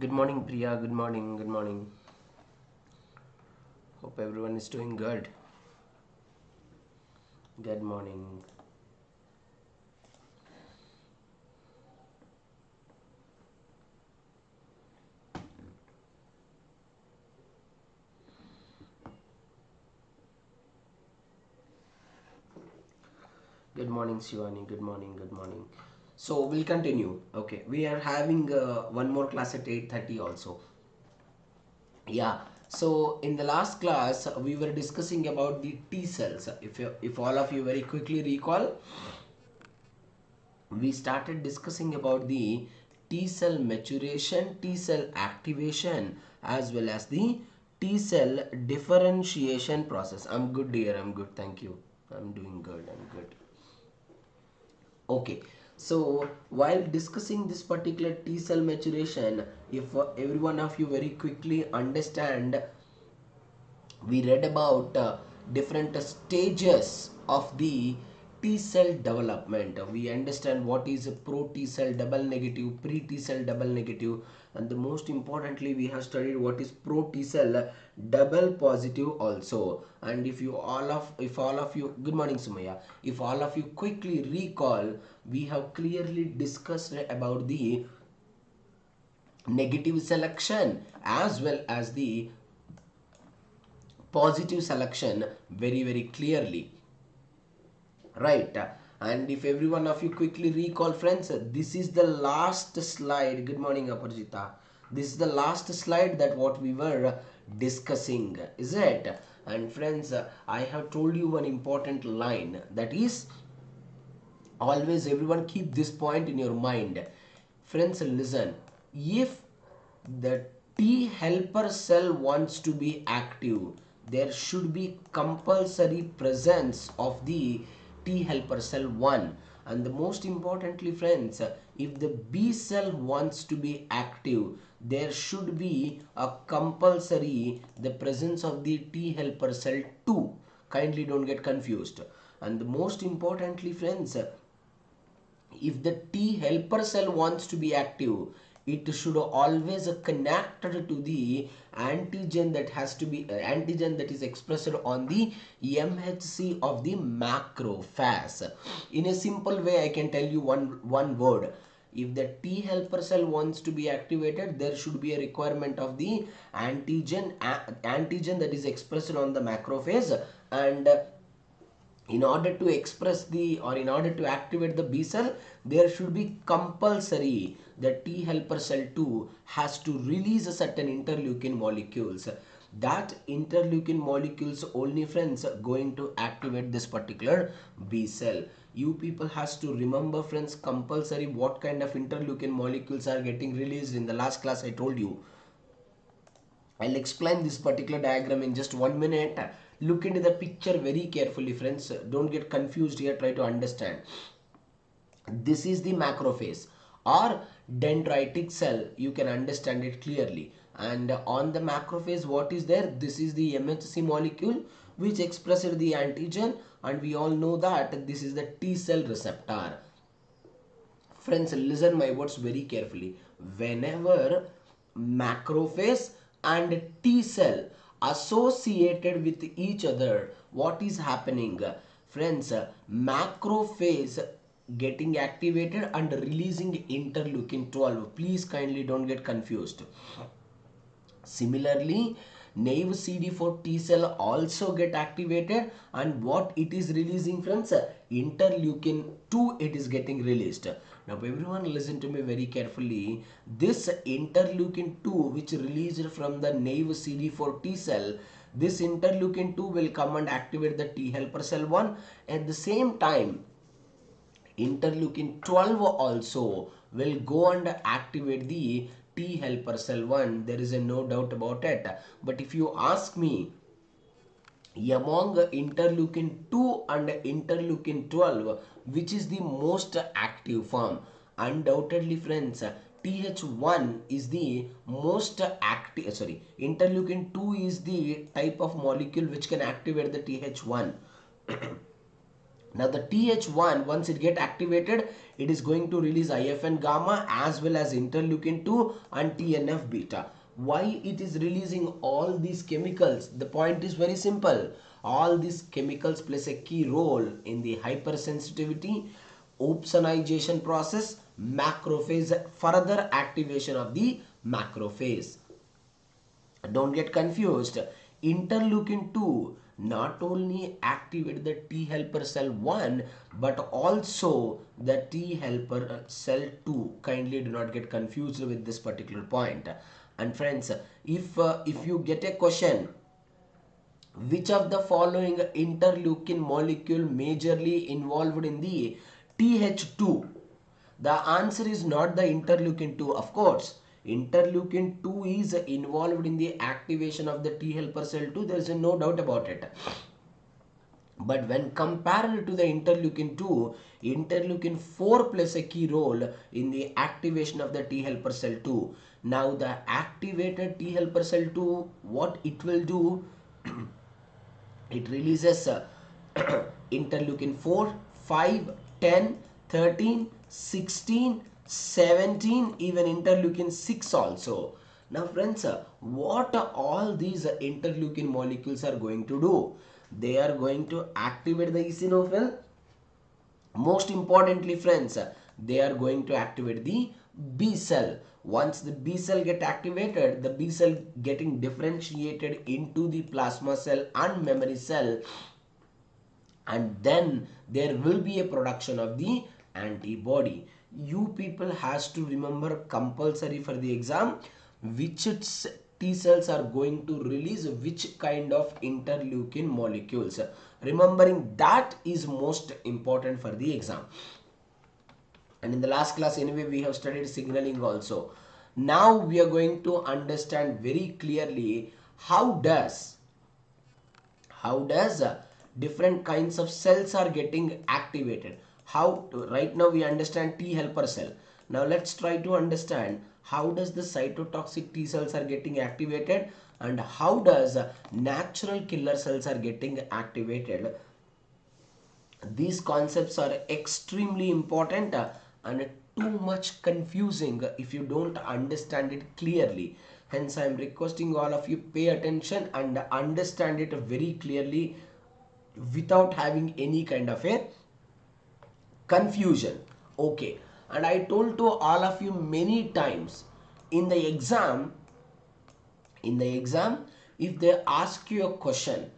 Good morning, Priya. Good morning. Good morning. Hope everyone is doing good. Good morning. Good morning, Shivani. Good morning. Good morning. So we'll continue. Okay, we are having one more class at 8:30 also. Yeah. So in the last class we were discussing about the T cells. If all of you very quickly recall, we started discussing about the T cell maturation, T cell activation, as well as the T cell differentiation process. I'm good, dear. I'm good. Thank you. I'm doing good. I'm good. Okay. So while discussing this particular T cell maturation, if every one of you very quickly understand, we read about different stages of the T cell development. We understand what is a pro T cell double negative, pre T cell double negative, and the most importantly, we have studied what is pro T cell double positive also. And if all of you, good morning, Sumaya. If all of you quickly recall, we have clearly discussed about the negative selection as well as the positive selection very clearly, right? And if every one of you quickly recall, friends, this is the last slide. Good morning, Aparjita. This is the last slide that what we were discussing, is it? And friends, I have told you one important line, that is, always everyone keep this point in your mind. Friends, listen, if the T helper cell wants to be active, there should be compulsory presence of the T helper cell 1. And the most importantly, friends, if the B cell wants to be active, there should be a compulsory the presence of the T helper cell 2. Kindly don't get confused. And the most importantly, friends, if the T helper cell wants to be active, it should always connect to the antigen that has to be antigen that is expressed on the MHC of the macrophage. In a simple way, I can tell you one word. If the T helper cell wants to be activated, there should be a requirement of the antigen that is expressed on the macrophage, and in order to express the or in order to activate the B cell, there should be compulsory the T helper cell 2 has to release a certain interleukin molecules. That interleukin molecules only, friends, going to activate this particular B cell. You people has to remember, friends, compulsory what kind of interleukin molecules are getting released. In the last class I told you. I'll explain this particular diagram in just 1 minute. Look into the picture very carefully, friends. Don't get confused here. Try to understand. This is the macrophage or dendritic cell. You can understand it clearly. And on the macrophage, what is there? This is the MHC molecule which expresses the antigen. And we all know that this is the T cell receptor. Friends, listen my words very carefully. Whenever macrophage and T cell associated with each other, what is happening? Friends, macrophage getting activated and releasing interleukin 12. Please kindly don't get confused. Similarly, naive CD4 T cell also get activated, and what it is releasing, friends? Interleukin 2 it is getting released. Now everyone listen to me very carefully. This interleukin 2 which released from the naive CD4 T cell, this interleukin 2 will come and activate the T helper cell 1. At the same time, interleukin 12 also will go and activate the T helper cell 1. There is a no doubt about it. But if you ask me, among interleukin 2 and interleukin 12, which is the most active form? Undoubtedly, friends, TH1 is the most active, interleukin 2 is the type of molecule which can activate the TH1. Now the Th1, once it get activated, it is going to release IFN gamma as well as interleukin 2 and TNF beta. Why it is releasing all these chemicals? The point is very simple. All these chemicals plays a key role in the hypersensitivity, opsonization process, macrophage, further activation of the macrophage. Don't get confused. Interleukin 2 not only activate the T helper cell 1 but also the T helper cell 2. Kindly do not get confused with this particular point. And friends, if you get a question, which of the following interleukin molecule majorly involved in the Th2? The answer is not the interleukin 2, of course. Interleukin 2 is involved in the activation of the T helper cell 2. There is no doubt about it. But when compared to the interleukin 2, interleukin 4 plays a key role in the activation of the T helper cell 2. Now the activated T helper cell 2, what it will do? It releases interleukin 4, 5, 10, 13, 16, 17, even interleukin 6 also. Now friends, what all these interleukin molecules are going to do? They are going to activate the eosinophil. Most importantly friends, they are going to activate the B cell. Once the B cell get activated, the B cell getting differentiated into the plasma cell and memory cell, and then there will be a production of the antibody. You people has to remember compulsory for the exam which T cells are going to release which kind of interleukin molecules. Remembering that is most important for the exam. And in the last class anyway we have studied signaling also. Now we are going to understand very clearly how does different kinds of cells are getting activated. Right now we understand T helper cell. Now let's try to understand how does the cytotoxic T cells are getting activated and how does natural killer cells are getting activated. These concepts are extremely important and too much confusing if you don't understand it clearly. Hence I am requesting all of you pay attention and understand it very clearly without having any kind of a confusion. Okay, and I told to all of you many times in the exam, if they ask you a question,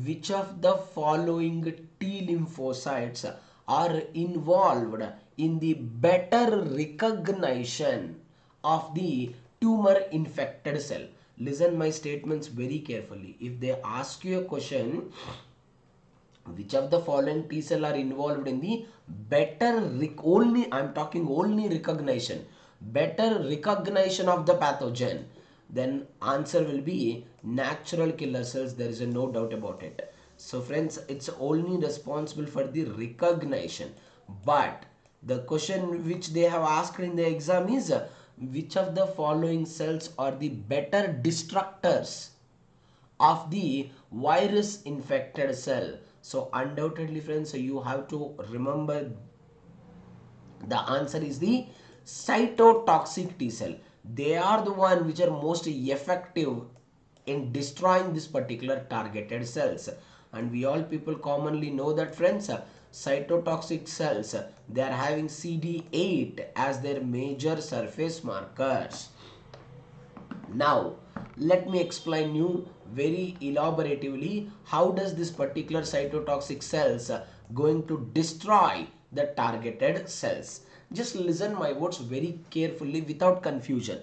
which of the following T lymphocytes are involved in the better recognition of the tumor infected cell? Listen my statements very carefully. If they ask you a question, which of the following T cell are involved in the better I'm talking only recognition, better recognition of the pathogen, then answer will be natural killer cells. There is no doubt about it. So friends, it's only responsible for the recognition. But the question which they have asked in the exam is which of the following cells are the better destructors of the virus infected cell? So undoubtedly friends, you have to remember the answer is the cytotoxic T cell. They are the one which are most effective in destroying this particular targeted cells. And we all people commonly know that friends, cytotoxic cells, they are having CD8 as their major surface markers. Now let me explain you very elaboratively how does this particular cytotoxic cells going to destroy the targeted cells. Just listen my words very carefully without confusion.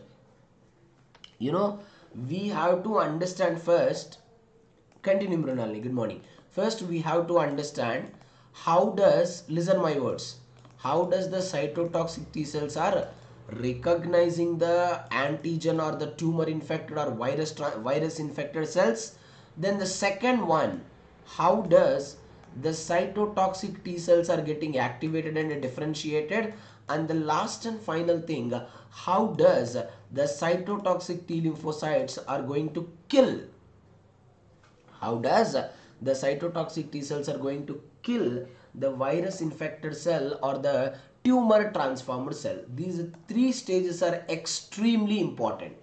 We have to understand first. Continue Mrunalini, good morning. First we have to understand how does, listen my words, how does the cytotoxic T cells are recognizing the antigen or the tumor infected or virus infected cells. Then the second one, how does the cytotoxic T cells are getting activated and differentiated. And the last and final thing, how does the cytotoxic T lymphocytes are going to kill. How does the cytotoxic T cells are going to kill the virus infected cell or the tumor transformed cell. These three stages are extremely important.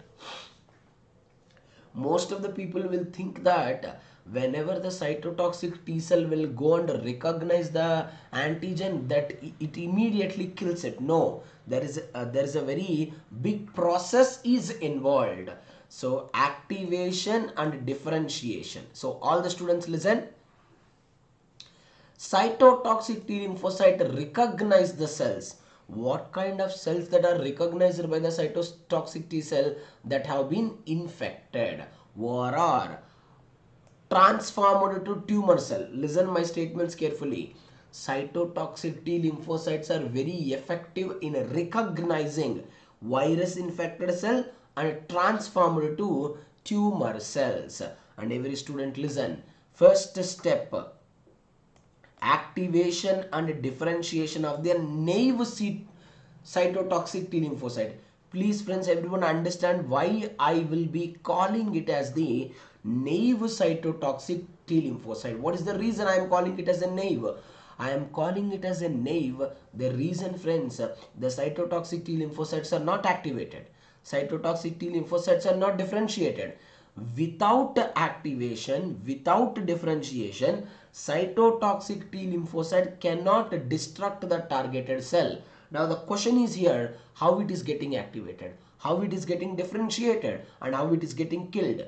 Most of the people will think that whenever the cytotoxic T cell will go and recognize the antigen, that it immediately kills it. No, there is a very big process is involved. So activation and differentiation. So all the students listen. Cytotoxic T lymphocyte recognize the cells. What kind of cells that are recognized by the cytotoxic T cell? That have been infected or are transformed to tumor cell. Listen my statements carefully. Cytotoxic T lymphocytes are very effective in recognizing virus infected cell and transformed to tumor cells. And every student listen. First step, activation and differentiation of their naive cytotoxic T lymphocyte. Please friends, everyone understand why I will be calling it as the naive cytotoxic T lymphocyte. What is the reason I am calling it as a naive? I am calling it as a naive. The reason, friends, the cytotoxic T lymphocytes are not activated. Cytotoxic T lymphocytes are not differentiated. Without activation, without differentiation, cytotoxic T lymphocyte cannot destruct the targeted cell. Now the question is here, how it is getting activated, how it is getting differentiated, and how it is getting killed.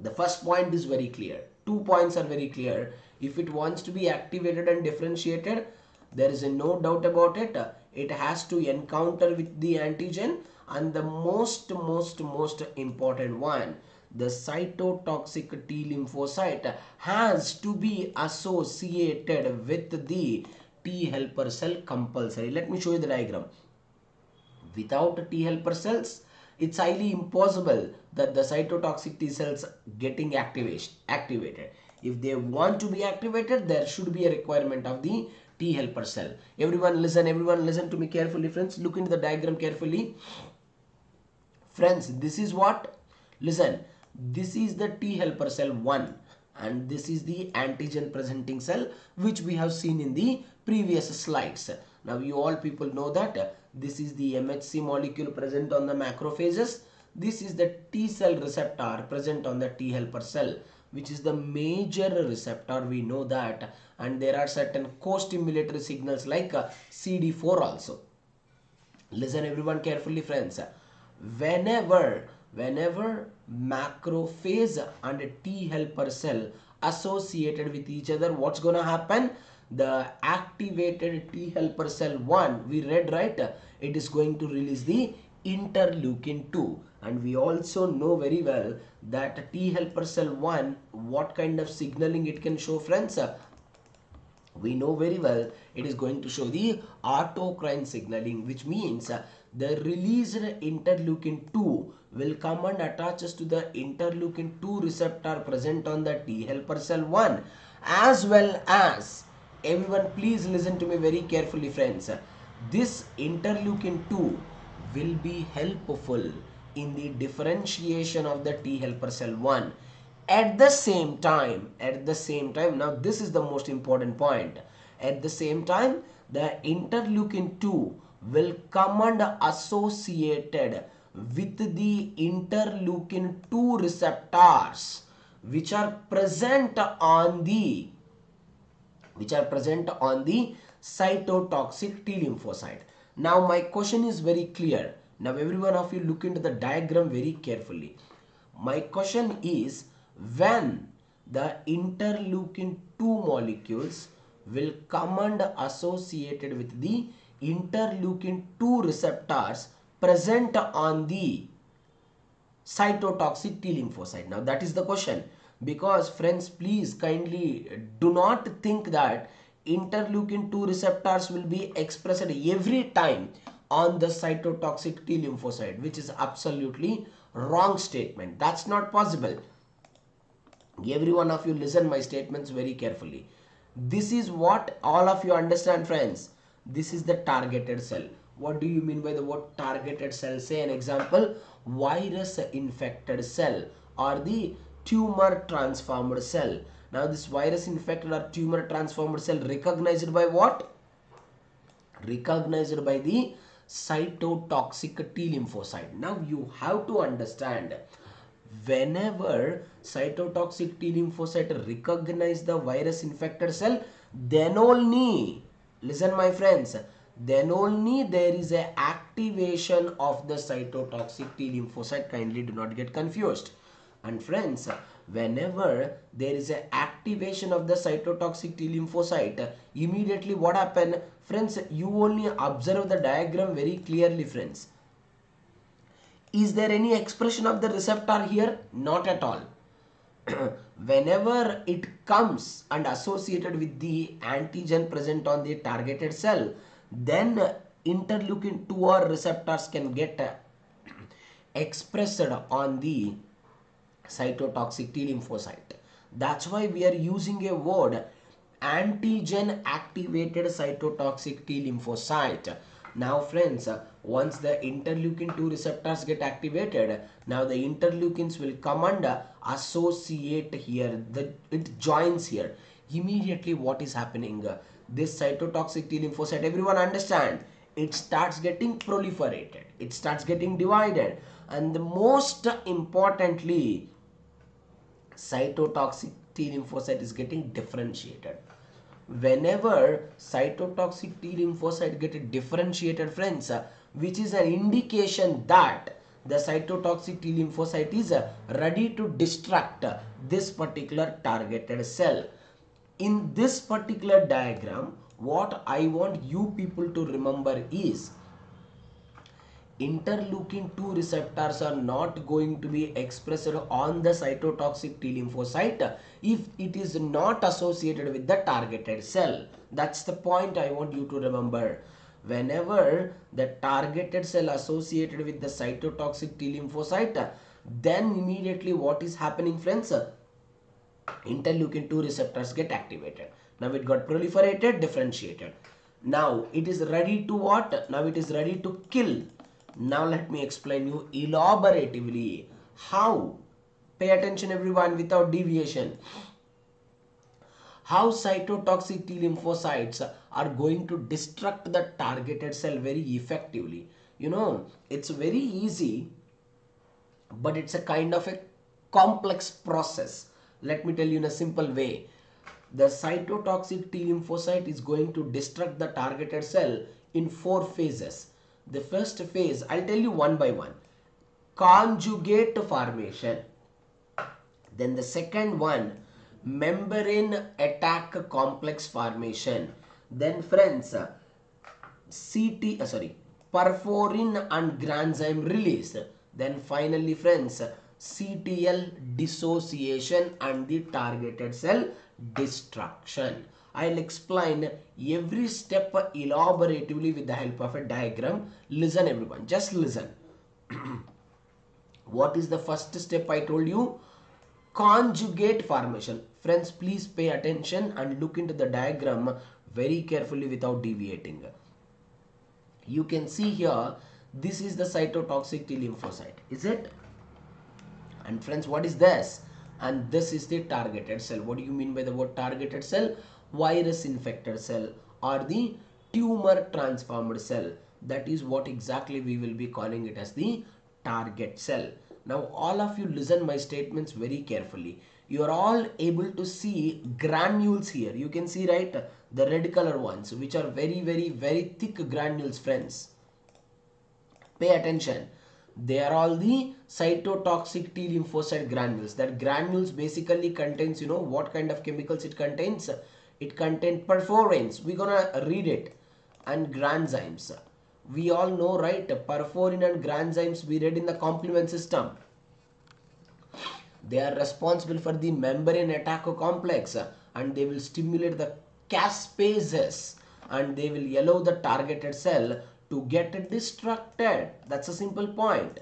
The first point is very clear. 2 points are very clear. If it wants to be activated and differentiated, there is no doubt about it. It has to encounter with the antigen, and the most important one, the cytotoxic T lymphocyte has to be associated with the T helper cell compulsory. Let me show you the diagram. Without T helper cells, it's highly impossible that the cytotoxic T cells getting activated. If they want to be activated, there should be a requirement of the T helper cell. Everyone listen to me carefully, friends. Look into the diagram carefully. Friends, this is what? Listen, this is the T helper cell 1 and this is the antigen presenting cell, which we have seen in the previous slides. Now you all people know that this is the MHC molecule present on the macrophages. This is the T cell receptor present on the T helper cell, which is the major receptor, we know that, and there are certain co-stimulatory signals like CD4 also. Listen everyone carefully, friends. Whenever macrophage and T helper cell associated with each other, what's gonna happen? The activated T helper cell 1, we read right, it is going to release the interleukin 2, and we also know very well that T helper cell 1, what kind of signaling it can show, friends? We know very well it is going to show the autocrine signaling, which means the released interleukin 2 will come and attaches to the interleukin 2 receptor present on the T helper cell 1, as well as, everyone please listen to me very carefully, friends, this interleukin 2 will be helpful in the differentiation of the T helper cell 1. At the same time, now this is the most important point. At the same time, the interleukin 2 will come and associated with the interleukin 2 receptors which are present on the cytotoxic T lymphocyte. Now my question is very clear. Now every one of you look into the diagram very carefully. My question is, when the interleukin 2 molecules will come and associated with the interleukin 2 receptors present on the cytotoxic T lymphocyte. Now that is the question, because friends, please kindly do not think that interleukin 2 receptors will be expressed every time on the cytotoxic T lymphocyte, which is absolutely wrong statement. That's not possible. Every one of you listen my statements very carefully. This is what all of you understand, friends. This is the targeted cell. What do you mean by the word targeted cell? Say an example, virus infected cell or the tumor transformed cell. Now this virus infected or tumor transformed cell recognized by what? Recognized by the cytotoxic T lymphocyte. Now you have to understand, whenever cytotoxic T lymphocyte recognize the virus infected cell, then only, listen my friends, then only there is a activation of the cytotoxic T lymphocyte. Kindly do not get confused. And friends, whenever there is an activation of the cytotoxic T lymphocyte, immediately what happen? Friends, you only observe the diagram very clearly, friends. Is there any expression of the receptor here? Not at all. Whenever it comes and associated with the antigen present on the targeted cell, then interleukin 2 or receptors can get expressed on the cytotoxic T lymphocyte. That's why we are using a word, antigen-activated cytotoxic T lymphocyte. Now friends, once the interleukin 2 receptors get activated, now the interleukins will come and associate here. It joins here. Immediately what is happening? This cytotoxic T lymphocyte, everyone understand, it starts getting proliferated. It starts getting divided. And the most importantly, cytotoxic T lymphocyte is getting differentiated. Whenever cytotoxic T lymphocyte get differentiated, friends, which is an indication that the cytotoxic T lymphocyte is ready to destruct this particular targeted cell. In this particular diagram, what I want you people to remember is, interleukin 2 receptors are not going to be expressed on the cytotoxic T lymphocyte if it is not associated with the targeted cell. That's the point I want you to remember. Whenever the targeted cell associated with the cytotoxic T lymphocyte, then immediately what is happening, friends? Interleukin 2 receptors get activated. Now it got proliferated, differentiated. Now it is ready to what? Now it is ready to kill. Now let me explain you elaboratively how. Pay attention everyone without deviation. How cytotoxic T lymphocytes are going to destruct the targeted cell very effectively. You know, it's very easy, but it's a kind of a complex process. Let me tell you in a simple way. The cytotoxic T lymphocyte is going to destruct the targeted cell in 4 phases. The first phase, I'll tell you one by one. Conjugate formation. Then the second one, membrane attack complex formation. Then friends, perforin and granzyme release. Then finally friends, CTL dissociation and the targeted cell destruction. I'll explain every step elaboratively with the help of a diagram. Listen everyone, just listen. What is the first step I told you? Conjugate formation. Friends, please pay attention and look into the diagram very carefully without deviating. You can see here, this is the cytotoxic T lymphocyte, is it? And friends, what is this? And this is the targeted cell. What do you mean by the word targeted cell? Virus infected cell or the tumor transformed cell. That is what exactly we will be calling it as the target cell. Now all of you listen my statements very carefully. You are all able to see granules here. You can see, right, the red color ones, which are very thick granules, friends. Pay attention. They are all the cytotoxic T lymphocyte granules. That granules basically contains, you know, what kind of chemicals it contains? It contains perforins. We're gonna read it. And granzymes. We all know, right? Perforin and granzymes we read in the complement system. They are responsible for the membrane attack complex and they will stimulate the caspases and they will allow the targeted cell to get destructed. That's a simple point.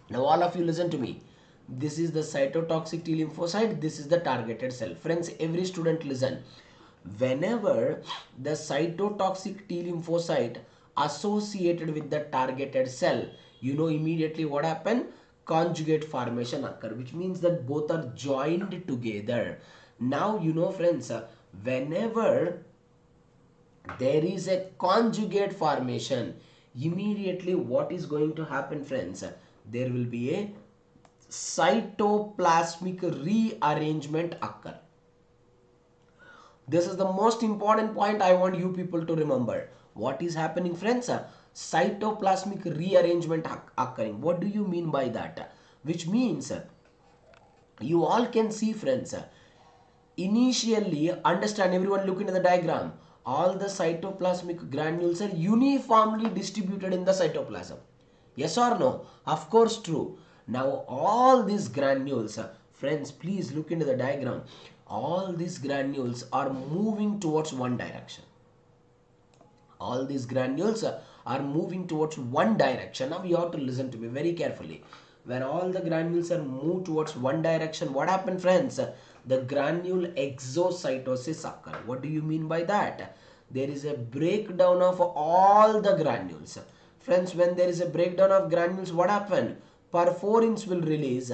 Now all of you listen to me. This is the cytotoxic T lymphocyte. This is the targeted cell. Friends, every student listen. Whenever the cytotoxic T lymphocyte associated with the targeted cell, you know immediately what happened? conjugate formation occur, which means that both are joined together. Now you know friends, whenever there is a conjugate formation, immediately what is going to happen friends? There will be a cytoplasmic rearrangement occur. This is the most important point I want you people to remember. What is happening friends? Cytoplasmic rearrangement occurring. What do you mean by that? Which means you all can see friends, initially understand, everyone look into the diagram, all the cytoplasmic granules are uniformly distributed in the cytoplasm. Yes or no? Of course true. Now all these granules, friends please look into the diagram, all these granules are moving towards one direction. All these granules are moving towards one direction. Now you have to listen to me very carefully. When all the granules are moved towards one direction, what happened friends? The granule exocytosis occur. What do you mean by that? There is a breakdown of all the granules. Friends, when there is a breakdown of granules, what happen? Perforins will release,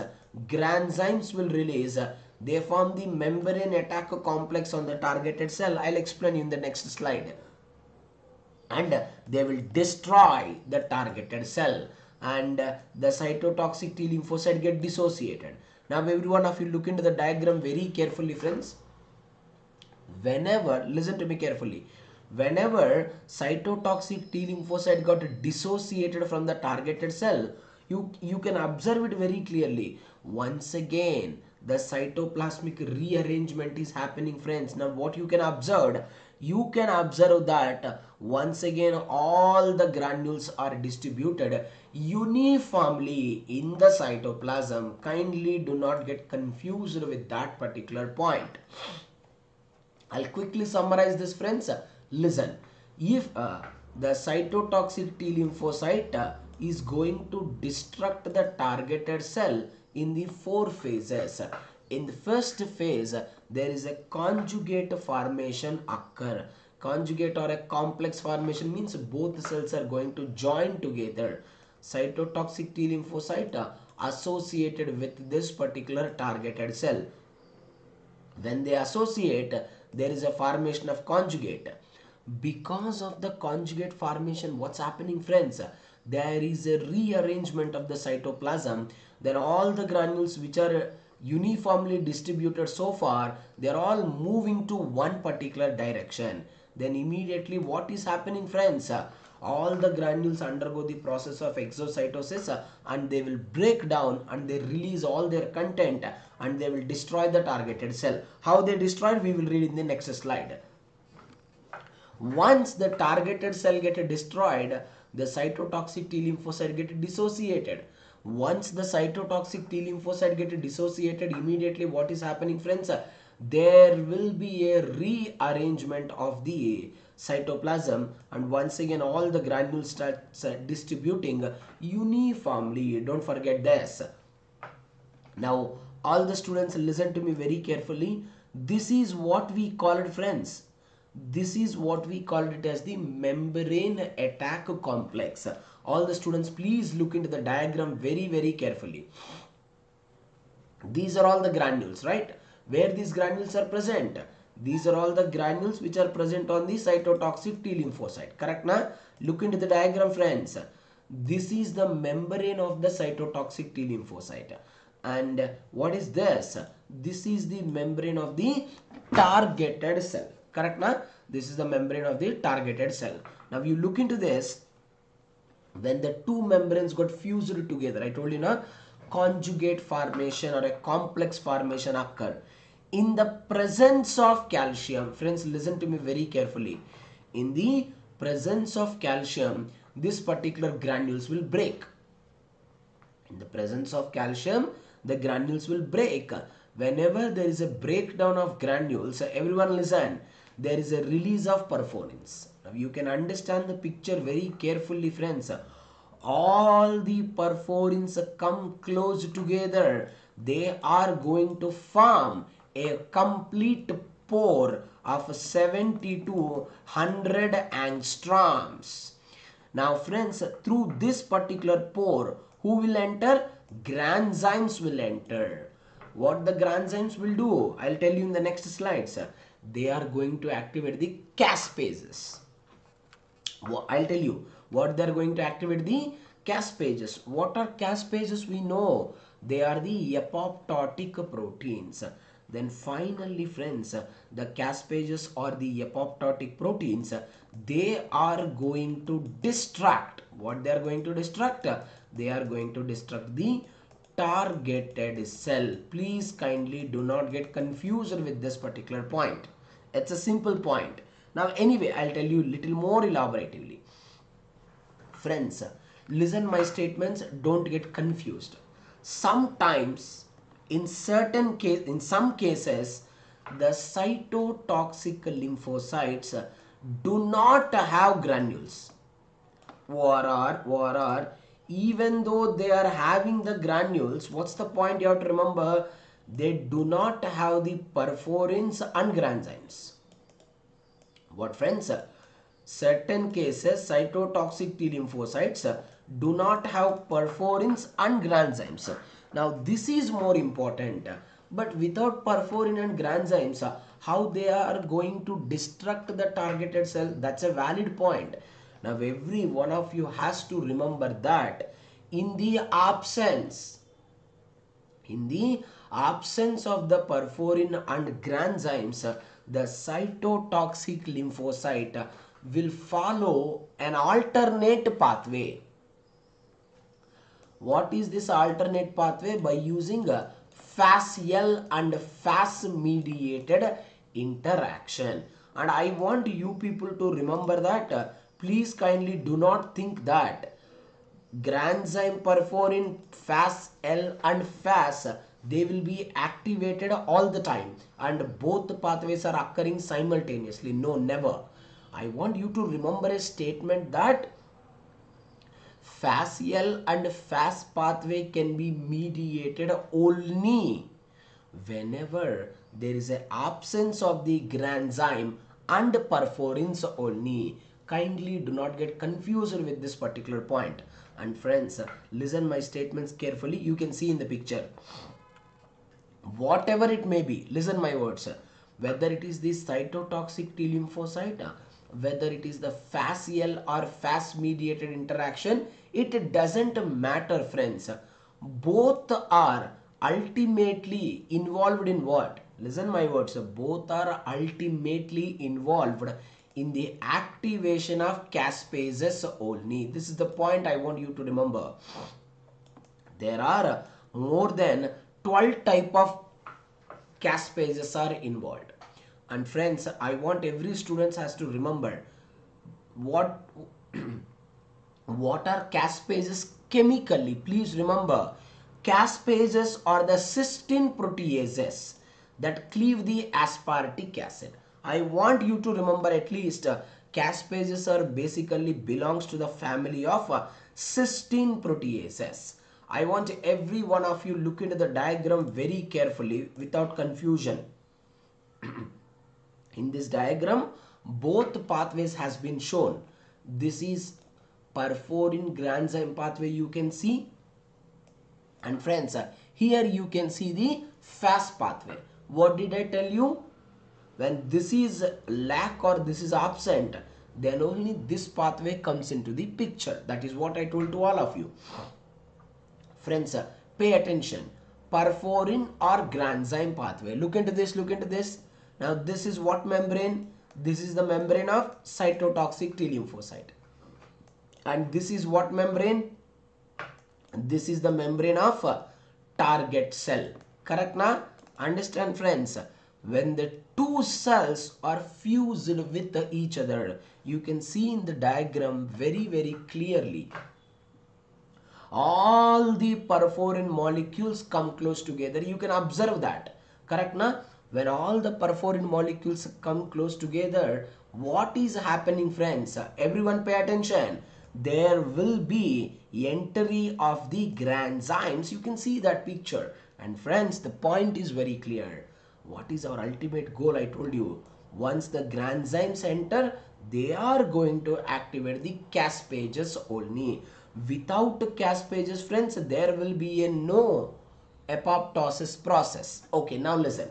granzymes will release. They form the membrane attack complex on the targeted cell. I'll explain you in the next slide. And they will destroy the targeted cell, and the cytotoxic T lymphocyte get dissociated. Now every one of you look into the diagram very carefully friends. Whenever, listen to me carefully, whenever cytotoxic T lymphocyte got dissociated from the targeted cell, you can observe it very clearly. Once again the cytoplasmic rearrangement is happening friends. Now what you can observe that once again all the granules are distributed uniformly in the cytoplasm. Kindly do not get confused with that particular point. I'll quickly summarize this friends. Listen, if the cytotoxic T lymphocyte is going to destruct the targeted cell in the 4 phases. In the first phase, there is a conjugate formation occur. Conjugate or a complex formation means both cells are going to join together. Cytotoxic T lymphocyte associated with this particular targeted cell. When they associate, there is a formation of conjugate. Because of the conjugate formation, what's happening friends? There is a rearrangement of the cytoplasm. Then all the granules which are uniformly distributed so far, they are all moving to one particular direction. Then immediately what is happening friends? All the granules undergo the process of exocytosis and they will break down and they release all their content and they will destroy the targeted cell. How they destroyed, we will read in the next slide. Once the targeted cell get destroyed, the cytotoxic T lymphocyte get dissociated. Once the cytotoxic T lymphocyte get dissociated, immediately what is happening friends? There will be a rearrangement of the cytoplasm and once again all the granules start distributing uniformly. Don't forget this. Now all the students listen to me very carefully. This is what we call it friends. This is what we call it as the membrane attack complex. All the students please look into the diagram very carefully. These are all the granules, right? Where these granules are present? These are all the granules which are present on the cytotoxic T lymphocyte. Correct na? Look into the diagram friends. This is the membrane of the cytotoxic T lymphocyte. And what is this? This is the membrane of the targeted cell. Correct na? This is the membrane of the targeted cell. Now you look into this. When the two membranes got fused together, I told you na, conjugate formation or a complex formation occur. In the presence of calcium, friends listen to me very carefully. In the presence of calcium, this particular granules will break. In the presence of calcium, the granules will break. Whenever there is a breakdown of granules, everyone listen, there is a release of perforins. Now you can understand the picture very carefully friends. All the perforins come close together. They are going to form a complete pore of 70 to 100 angstroms. Now friends, through this particular pore, who will enter? granzymes will enter. What the granzymes will do, I'll tell you in the next slides. They are going to activate the caspases. I'll tell you what they're going to activate, the caspases. What are caspases? We know they are the apoptotic proteins. Then finally friends, the caspases or the apoptotic proteins, they are going to destruct. What they are going to destruct? They are going to destruct the targeted cell. Please kindly do not get confused with this particular point. It's a simple point. Now anyway, I'll tell you little more elaboratively. Friends, listen my statements, don't get confused. Sometimes in some cases, the cytotoxic lymphocytes do not have granules. Or even though they are having the granules, what's the point? You have to remember, they do not have the perforins and granzymes. What friends? Certain cases cytotoxic T lymphocytes do not have perforins and granzymes. Now this is more important. But without perforin and granzymes, how they are going to destruct the targeted cell? That's a valid point. Now every one of you has to remember that in the absence of the perforin and granzymes, the cytotoxic lymphocyte will follow an alternate pathway. What is this alternate pathway? By using a FAS-L and FAS mediated interaction. And I want you people to remember that please kindly do not think that granzyme, perforin, FAS-L and FAS, they will be activated all the time and both pathways are occurring simultaneously. No, never. I want you to remember a statement that FAS-L and FAS pathway can be mediated only whenever there is an absence of the granzyme and perforins only. Kindly do not get confused with this particular point. And friends, listen my statements carefully. You can see in the picture. Whatever it may be, listen my words. Whether it is the cytotoxic T lymphocyte, whether it is the FAS-L or FAS mediated interaction, it doesn't matter friends. Both are ultimately involved in what? Listen my words. Both are ultimately involved in the activation of caspases only. This is the point I want you to remember. There are more than 12 type of caspases are involved. And friends, I want every student has to remember what are caspases chemically. Please remember, caspases are the cysteine proteases that cleave the aspartic acid. I want you to remember at least caspases are basically belongs to the family of cysteine proteases. I want every one of you look into the diagram very carefully without confusion. In this diagram, both pathways has been shown. This is perforin granzyme pathway, you can see. And friends, here you can see the FAS pathway. What did I tell you? When this is lack or this is absent, then only this pathway comes into the picture. That is what I told to all of you. Friends, pay attention. Perforin or granzyme pathway. Look into this, look into this. Now this is what membrane? This is the membrane of cytotoxic T lymphocyte. And this is what membrane? This is the membrane of target cell. Correct na? Understand friends? When the two cells are fused with each other, you can see in the diagram very clearly. All the perforin molecules come close together. You can observe that. Correct na? When all the perforin molecules come close together, what is happening friends? Everyone pay attention. There will be entry of the granzymes. You can see that picture. And friends, the point is very clear. What is our ultimate goal? I told you. Once the granzymes enter, they are going to activate the caspases only. Without caspases, friends, there will be a no apoptosis process. Okay, now listen.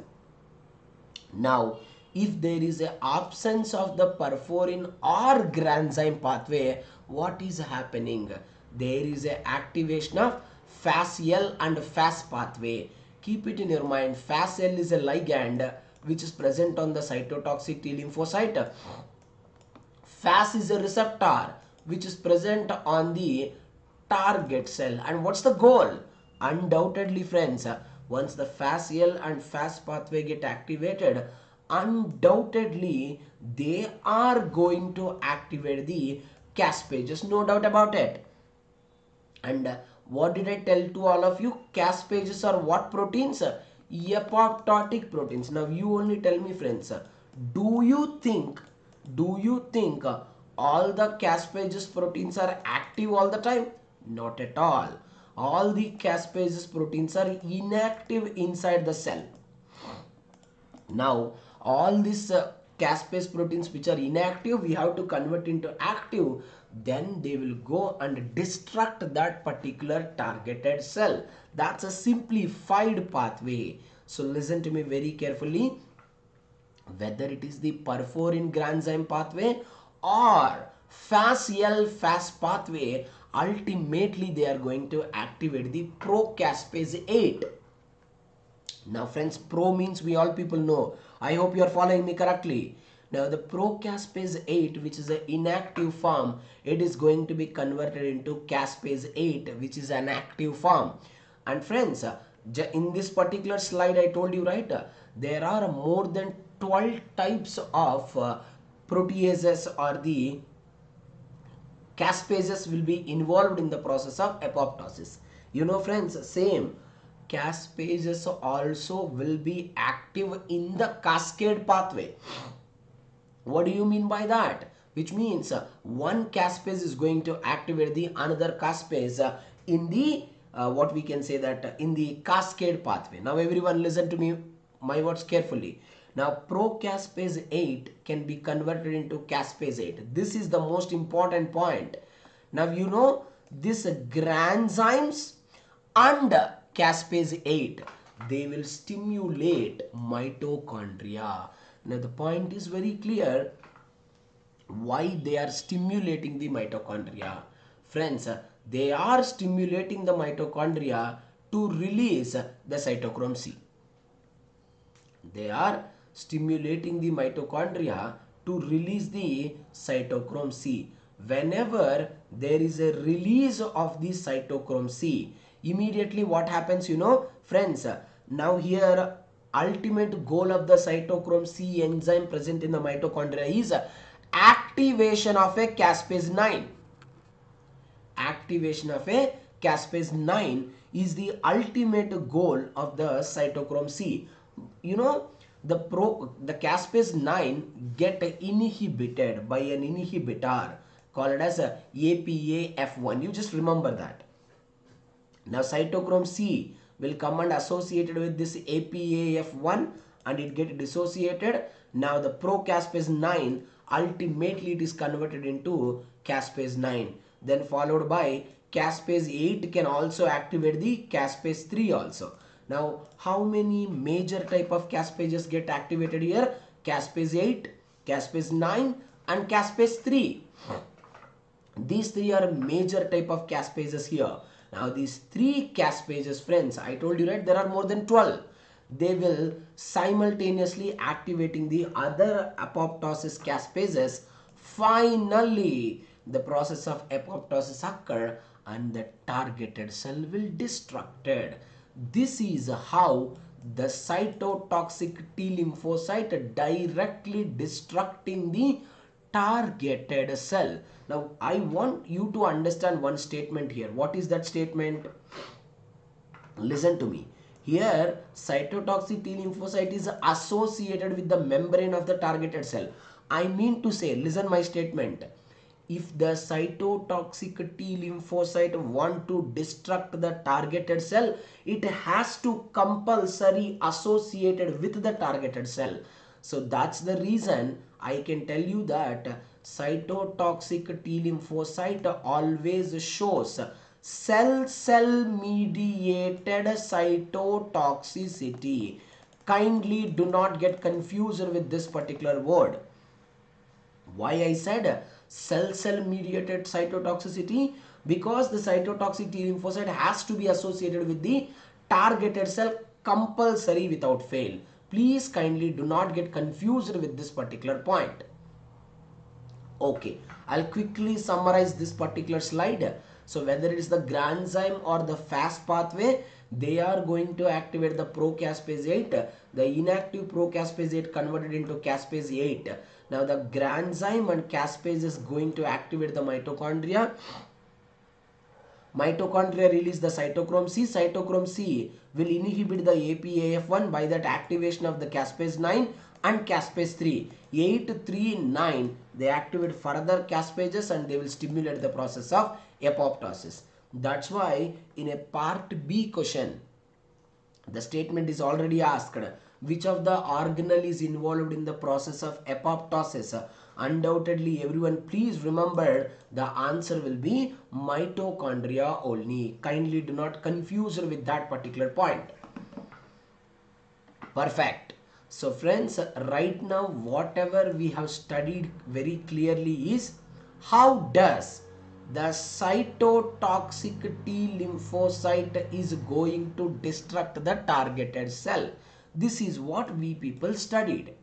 Now, if there is an absence of the perforin or granzyme pathway, what is happening? There is an activation of FAS-L and FAS pathway. Keep it in your mind. FAS-L is a ligand which is present on the cytotoxic T lymphocyte. FAS is a receptor which is present on the target cell. And what's the goal? Undoubtedly, friends, once the FAS-L and FAS pathway get activated, undoubtedly they are going to activate the caspases, no doubt about it. And what did I tell to all of you? Caspases are what proteins? Apoptotic proteins. Now you only tell me, friends, do you think all the caspases proteins are active all the time? Not at all. All the caspases proteins are inactive inside the cell. Now all these caspase proteins which are inactive, we have to convert into active. Then they will go and destruct that particular targeted cell. That's a simplified pathway. So listen to me very carefully. Whether it is the perforin granzyme pathway or FAS-L FAS pathway, ultimately they are going to activate the pro-caspase 8. Now friends, pro means we all people know. I hope you are following me correctly. Now the pro-caspase 8, which is an inactive form, it is going to be converted into caspase 8, which is an active form. And friends, in this particular slide I told you, right, there are more than 12 types of proteases or the caspases will be involved in the process of apoptosis. You know friends, same caspases also will be active in the cascade pathway. What do you mean by that? Which means one caspase is going to activate the another caspase in the what we can say that in the cascade pathway. Now everyone listen to me, my words carefully. Now pro-caspase 8 can be converted into caspase 8. This is the most important point. Now you know this granzymes and caspase 8, they will stimulate mitochondria. Now the point is very clear why they are stimulating the mitochondria. Friends, they are stimulating the mitochondria to release the cytochrome C. They are stimulating the mitochondria to release the cytochrome C. Whenever there is a release of the cytochrome C, immediately what happens, you know, friends, now here ultimate goal of the cytochrome C enzyme present in the mitochondria is activation of a caspase 9. Activation of a caspase 9 is the ultimate goal of the cytochrome C. You know, the caspase 9 get inhibited by an inhibitor called as a APAF1. You just remember that. Now cytochrome C will come and associated with this APAF1 and it get dissociated. Now the pro-caspase 9, ultimately it is converted into caspase 9. Then followed by caspase 8 can also activate the caspase 3 also. Now how many major type of caspases get activated here? Caspase 8, caspase 9 and caspase 3. These three are major type of caspases here. Now these three caspases, friends, I told you, right, there are more than 12. They will simultaneously activating the other apoptosis caspases. Finally, the process of apoptosis occur and the targeted cell will destructed. This is how the cytotoxic T lymphocyte directly destructing the targeted cell. Now I want you to understand one statement here. What is that statement? Listen to me. Here cytotoxic T lymphocyte is associated with the membrane of the targeted cell. I mean to say, listen my statement. If the cytotoxic T lymphocyte want to destruct the targeted cell, it has to compulsory associated with the targeted cell. So that's the reason I can tell you that cytotoxic T lymphocyte always shows cell mediated cytotoxicity. Kindly do not get confused with this particular word. Why I said cell mediated cytotoxicity? Because the cytotoxic T lymphocyte has to be associated with the targeted cell compulsory without fail. Please kindly do not get confused with this particular point. Okay, I'll quickly summarize this particular slide. So whether it is the granzyme or the fast pathway, they are going to activate the pro-caspase 8. The inactive pro-caspase 8 converted into caspase 8. Now the granzyme and caspase is going to activate the mitochondria. Mitochondria release the cytochrome C. Cytochrome C will inhibit the APAF1 by that activation of the caspase 9 and caspase 3. 8, 3, 9, they activate further caspases and they will stimulate the process of apoptosis. That's why in a part B question, the statement is already asked, which of the organelle is involved in the process of apoptosis? Undoubtedly, everyone please remember the answer will be mitochondria only. Kindly do not confuse with that particular point. Perfect. So friends, right now whatever we have studied very clearly is how does the cytotoxic T lymphocyte is going to destruct the targeted cell. This is what we people studied.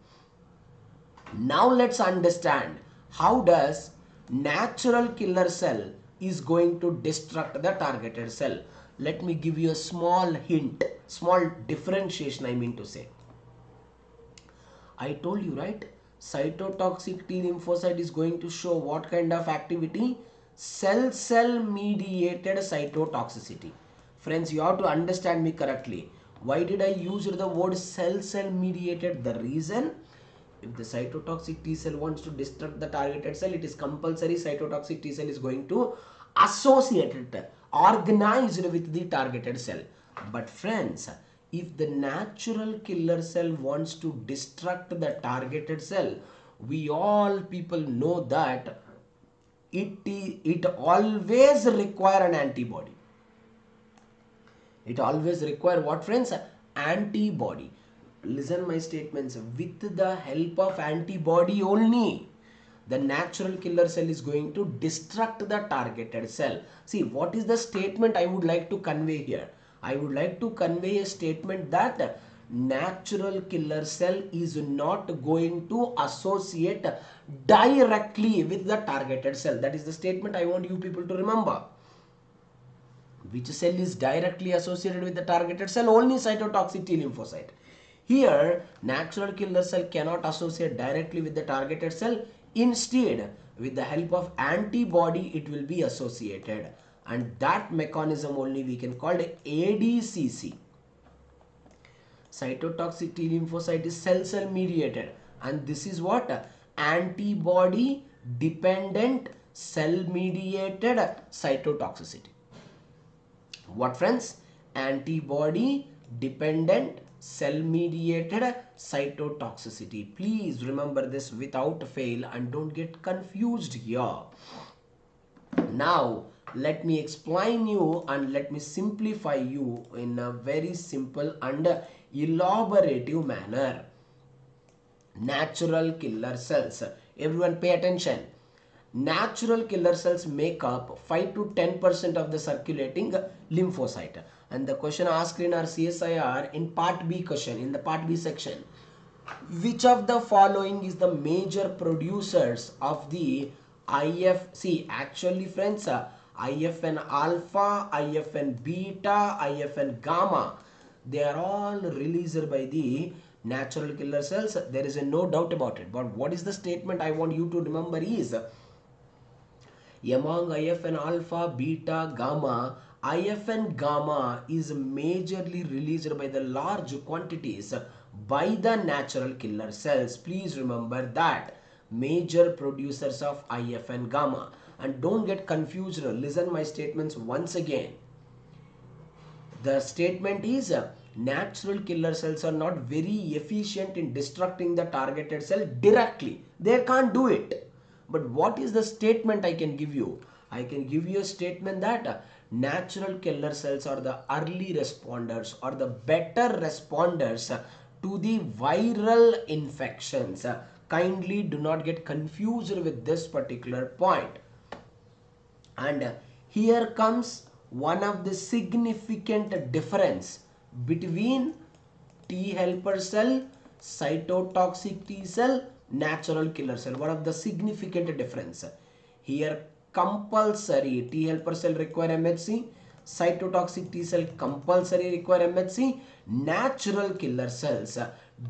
Now let's understand how does natural killer cell is going to destruct the targeted cell. Let me give you a small hint, small differentiation I mean to say. I told you, right? Cytotoxic T lymphocyte is going to show what kind of activity? Cell mediated cytotoxicity. Friends, you have to understand me correctly. Why did I use the word cell mediated? The reason, if the cytotoxic T cell wants to destruct the targeted cell, it is compulsory cytotoxic T cell is going to associate it, organized with the targeted cell. But friends, if the natural killer cell wants to destruct the targeted cell, we all people know that it always require an antibody. It always require what, friends? Antibody. Listen my statements. With the help of antibody only, the natural killer cell is going to destruct the targeted cell. See, what is the statement I would like to convey here? I would like to convey a statement that natural killer cell is not going to associate directly with the targeted cell. That is the statement I want you people to remember. Which cell is directly associated with the targeted cell? Only cytotoxic T lymphocyte. Here, natural killer cell cannot associate directly with the targeted cell. Instead, with the help of antibody, it will be associated. And that mechanism only we can call it ADCC. Cytotoxic T lymphocyte is cell mediated. And this is what? Antibody dependent cell mediated cytotoxicity. What, friends? Antibody dependent cell mediated cytotoxicity. Please remember this without fail and don't get confused here. Now let me explain you and let me simplify you in a very simple and elaborative manner. Natural killer cells. Everyone pay attention. Natural killer cells make up 5 to 10% of the circulating lymphocyte. And the question asked in our CSIR in part B question, in the part B section, which of the following is the major producers of the IFC? Actually friends, IFN alpha, IFN beta, IFN gamma, they are all released by the natural killer cells. There is no doubt about it. But what is the statement I want you to remember is, among IFN alpha, beta, gamma, IFN gamma is majorly released by the large quantities by the natural killer cells. Please remember that. Major producers of IFN gamma. And don't get confused. Listen my statements once again. The statement is natural killer cells are not very efficient in destructing the targeted cell directly. They can't do it. But what is the statement I can give you? I can give you a statement that natural killer cells are the early responders or the better responders to the viral infections. Kindly do not get confused with this particular point. And here comes one of the significant difference between T helper cell, cytotoxic T cell, natural killer cell. One of the significant difference. Here compulsory T helper cell require MHC, cytotoxic T cell compulsory require MHC, natural killer cells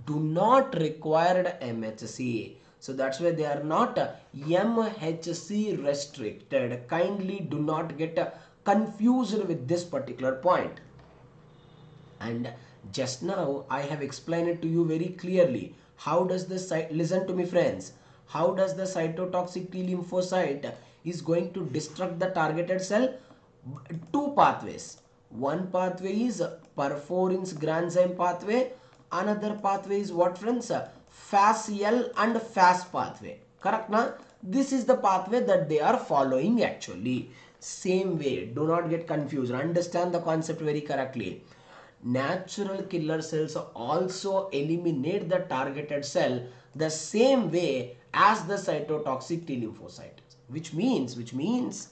do not require MHC. So that's why they are not MHC restricted. Kindly do not get confused with this particular point. And just now I have explained it to you very clearly. How does the listen to me friends, how does the cytotoxic T lymphocyte is going to destruct the targeted cell? Two pathways. One pathway is perforin's granzyme pathway. Another pathway is what friends? FASL and FAS pathway. Correct na? This is the pathway that they are following actually. Same way. Do not get confused. Understand the concept very correctly. Natural killer cells also eliminate the targeted cell the same way as the cytotoxic T lymphocyte. Which means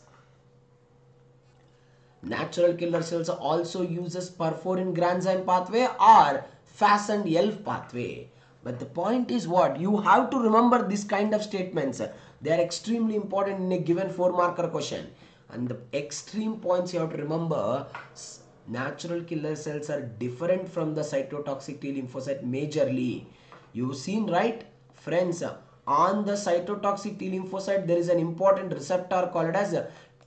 natural killer cells also uses perforin granzyme pathway or FAS and ELF pathway. But the point is what? You have to remember this kind of statements. They are extremely important in a given 4-marker question. And the extreme points you have to remember, natural killer cells are different from the cytotoxic T lymphocyte majorly. You've seen, right? Friends, on the cytotoxic T lymphocyte, there is an important receptor called as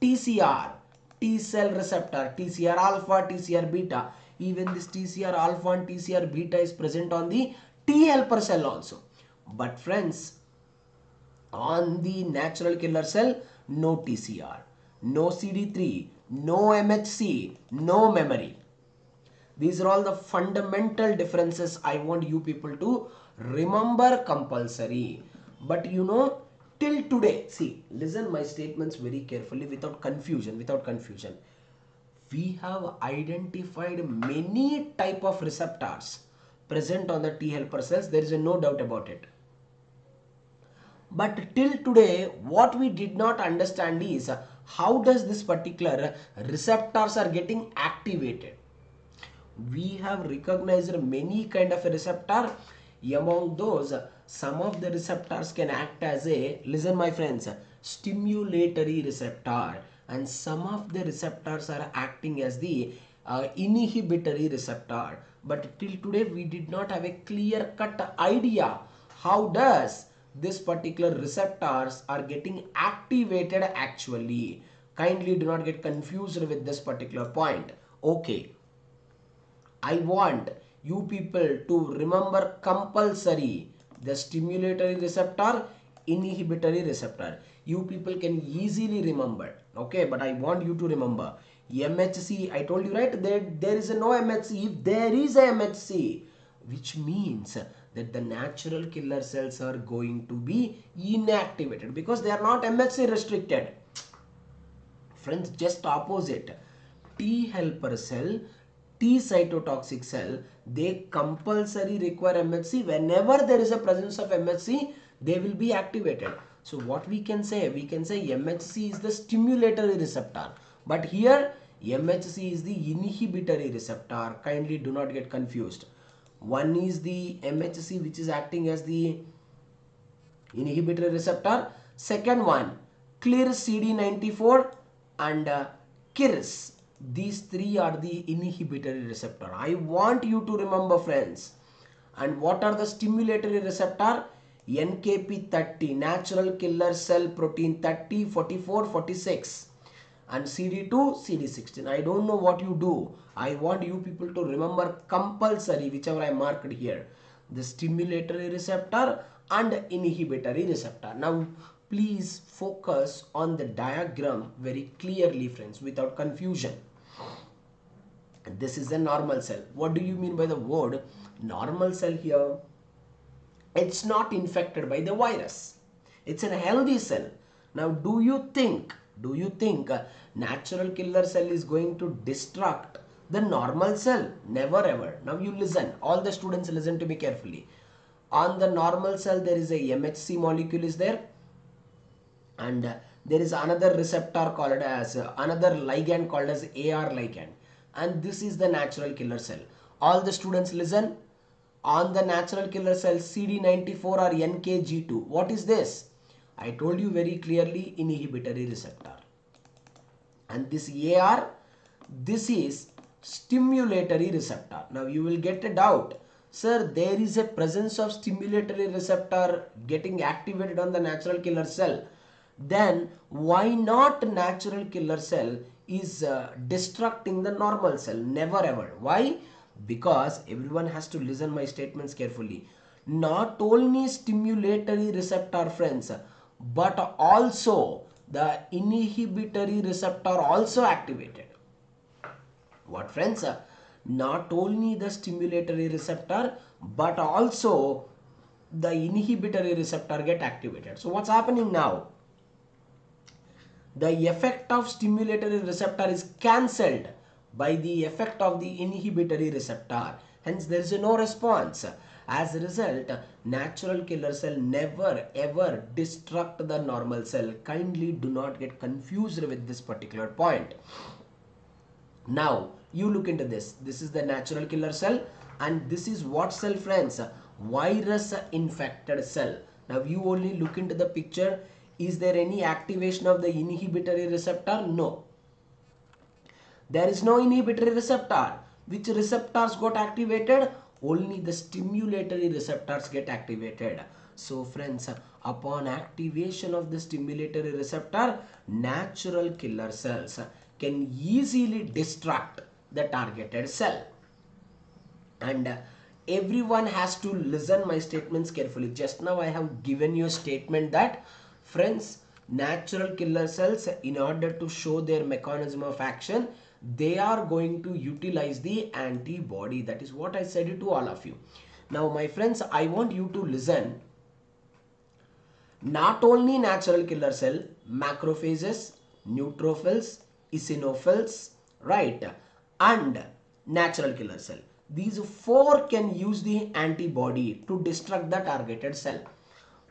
TCR. T cell receptor, TCR alpha, TCR beta. Even this TCR alpha and TCR beta is present on the T helper cell also. But friends, on the natural killer cell, no TCR, no CD3, no MHC, no memory. These are all the fundamental differences I want you people to remember compulsory. But you know, till today, see, listen my statements very carefully without confusion, We have identified many type of receptors present on the T helper cells. There is no doubt about it. But till today, what we did not understand is how does this particular receptors are getting activated. We have recognized many kind of a receptor. Among those, some of the receptors can act as a, listen my friends, stimulatory receptor, and some of the receptors are acting as the inhibitory receptor. But till today we did not have a clear cut idea how does this particular receptors are getting activated actually. Kindly do not get confused with this particular point. Okay, I want you people to remember compulsory the stimulatory receptor, inhibitory receptor. You people can easily remember. Okay, but I want you to remember MHC. I told you, right, there is no MHC. If there is a MHC, which means that the natural killer cells are going to be inactivated because they are not MHC restricted. Friends, just opposite. T helper cell, T cytotoxic cell, they compulsory require MHC. Whenever there is a presence of MHC, they will be activated. So what we can say? We can say MHC is the stimulatory receptor. But here MHC is the inhibitory receptor. Kindly do not get confused. One is the MHC which is acting as the inhibitory receptor. Second one, clear CD94 and KIRS. These three are the inhibitory receptor. I want you to remember, friends. And what are the stimulatory receptor? NKP30, natural killer cell protein 30, 44, 46. And CD2, CD16. I don't know what you do. I want you people to remember compulsory, whichever I marked here. The stimulatory receptor and inhibitory receptor. Now, please focus on the diagram very clearly, friends, without confusion. This is a normal cell. What do you mean by the word normal cell here? It's not infected by the virus. It's a healthy cell. Now do you think natural killer cell is going to destruct the normal cell? Never ever. Now you listen, all the students listen to me carefully. On the normal cell there is a MHC molecule is there, and there is another receptor called as another ligand called as AR ligand, and this is the natural killer cell. All the students listen. On the natural killer cell CD94 or NKG2, what is this? I told you very clearly, inhibitory receptor. And this AR, this is stimulatory receptor. Now you will get a doubt, sir, there is a presence of stimulatory receptor getting activated on the natural killer cell. Then why not natural killer cell is destructing the normal cell? Never ever. Why? Because everyone has to listen my statements carefully. Not only stimulatory receptor, friends, but also the inhibitory receptor also activated. What, friends? Not only the stimulatory receptor, but also the inhibitory receptor get activated. So what's happening now? The effect of stimulatory receptor is cancelled by the effect of the inhibitory receptor. Hence there is no response. As a result, natural killer cell never ever destruct the normal cell. Kindly do not get confused with this particular point. Now you look into this. This is the natural killer cell, and this is what cell, friends? Virus infected cell. Now you only look into the picture. Is there any activation of the inhibitory receptor? No. There is no inhibitory receptor. Which receptors got activated? Only the stimulatory receptors get activated. So friends, upon activation of the stimulatory receptor, natural killer cells can easily destruct the targeted cell. And everyone has to listen my statements carefully. Just now I have given you a statement that, friends, natural killer cells, in order to show their mechanism of action, they are going to utilize the antibody. That is what I said it to all of you. Now my friends, I want you to listen. Not only natural killer cell, macrophages, neutrophils, eosinophils, right, and natural killer cell. These four can use the antibody to destruct the targeted cell.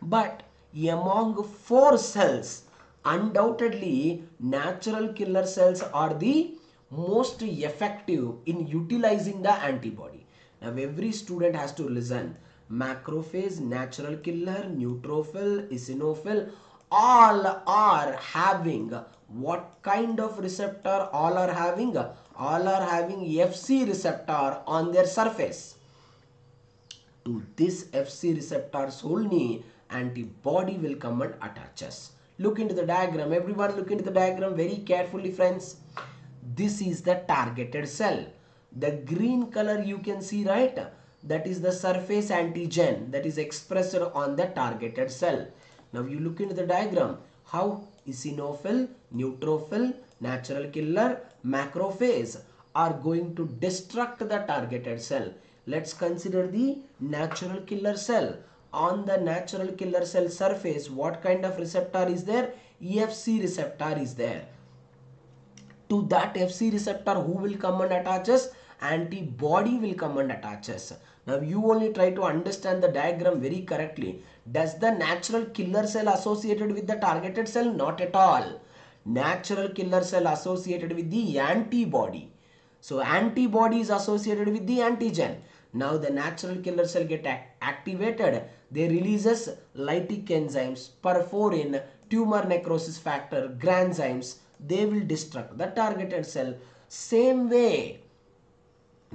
But among four cells, undoubtedly natural killer cells are the most effective in utilizing the antibody. Now every student has to listen. Macrophage, natural killer, neutrophil, eosinophil, all are having what kind of receptor? All are having FC receptor on their surface. To this FC receptors only antibody will come and attaches. Look into the diagram. Everyone look into the diagram very carefully, friends. This is the targeted cell. The green color you can see, right? That is the surface antigen that is expressed on the targeted cell. Now you look into the diagram. How eosinophil, neutrophil, natural killer, macrophage are going to destruct the targeted cell. Let's consider the natural killer cell. On the natural killer cell surface, what kind of receptor is there? EFC receptor is there. To that FC receptor, who will come and attaches? Antibody will come and attaches. Now you only try to understand the diagram very correctly. Does the natural killer cell associated with the targeted cell? Not at all. Natural killer cell associated with the antibody. So antibody is associated with the antigen. Now the natural killer cell get activated. They releases lytic enzymes, perforin, tumor necrosis factor, granzymes. They will destruct the targeted cell. Same way,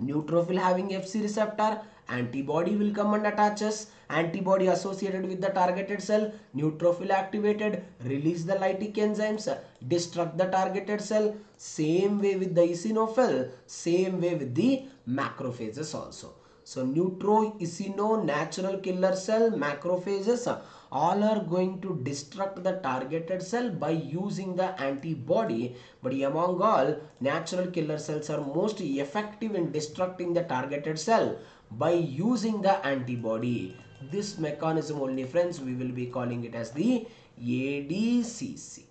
neutrophil having FC receptor, antibody will come and attaches. Antibody associated with the targeted cell, neutrophil activated, release the lytic enzymes, destruct the targeted cell. Same way with the eosinophil, same way with the macrophages also. So eosino, natural killer cell, macrophages, all are going to destruct the targeted cell by using the antibody. But among all, natural killer cells are most effective in destructing the targeted cell by using the antibody. This mechanism only, friends, we will be calling it as the ADCC.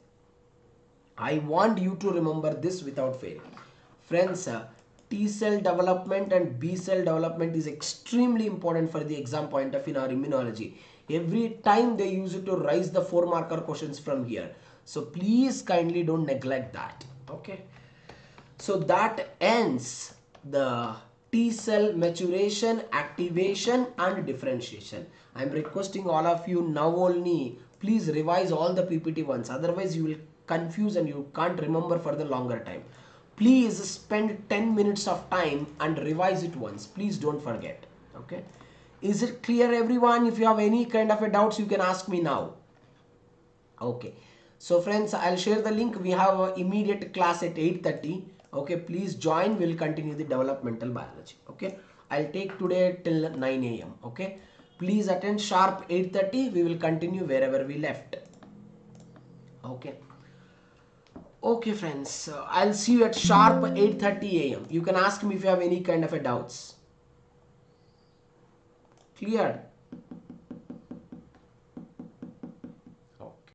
I want you to remember this without fail. Friends, T cell development and B cell development is extremely important for the exam point of in our immunology. Every time they use it to raise the 4 marker questions from here. So please kindly don't neglect that. Okay. So that ends the T cell maturation, activation and differentiation. I am requesting all of you now only, please revise all the PPT ones. Otherwise you will confuse and you can't remember for the longer time. Please spend 10 minutes of time and revise it once. Please don't forget. Okay. Is it clear everyone? If you have any kind of a doubts, you can ask me now. Okay. So friends, I'll share the link. We have an immediate class at 8:30. Okay, please join. We'll continue the developmental biology. Okay. I'll take today till 9 a.m. Okay. Please attend sharp 8:30. We will continue wherever we left. Okay. Okay friends, I'll see you at sharp 8:30 a.m. You can ask me if you have any kind of a doubts. Clear?